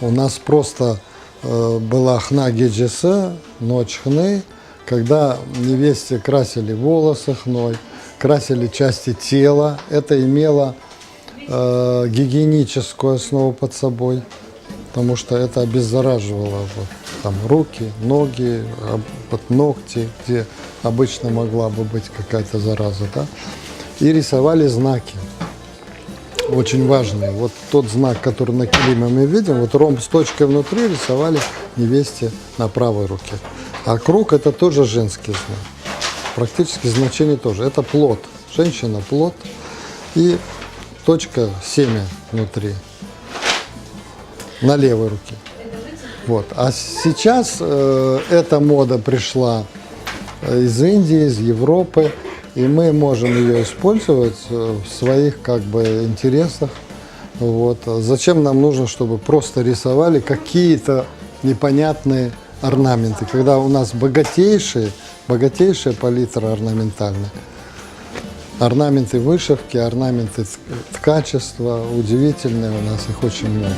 У нас просто была хна геджесе, ночь хны, когда невесте красили волосы хной, красили части тела. Это имело гигиеническую основу под собой, потому что это обеззараживало вот, там, руки, ноги, под ногти, где обычно могла бы быть какая-то зараза. Да? И рисовали знаки, очень важные. Вот тот знак, который на килиме мы видим, вот ромб с точкой внутри рисовали невесте на правой руке. А круг – это тоже женский знак. Практически значение тоже. Это плод. Женщина – плод. И точка – семя внутри. На левой руке. Вот. А сейчас эта мода пришла из Индии, из Европы. И мы можем ее использовать в своих как бы интересах. Вот. Зачем нам нужно, чтобы просто рисовали какие-то непонятные орнаменты, когда у нас богатейшая палитра орнаментальная. Орнаменты вышивки, орнаменты ткачества удивительные, у нас их очень много.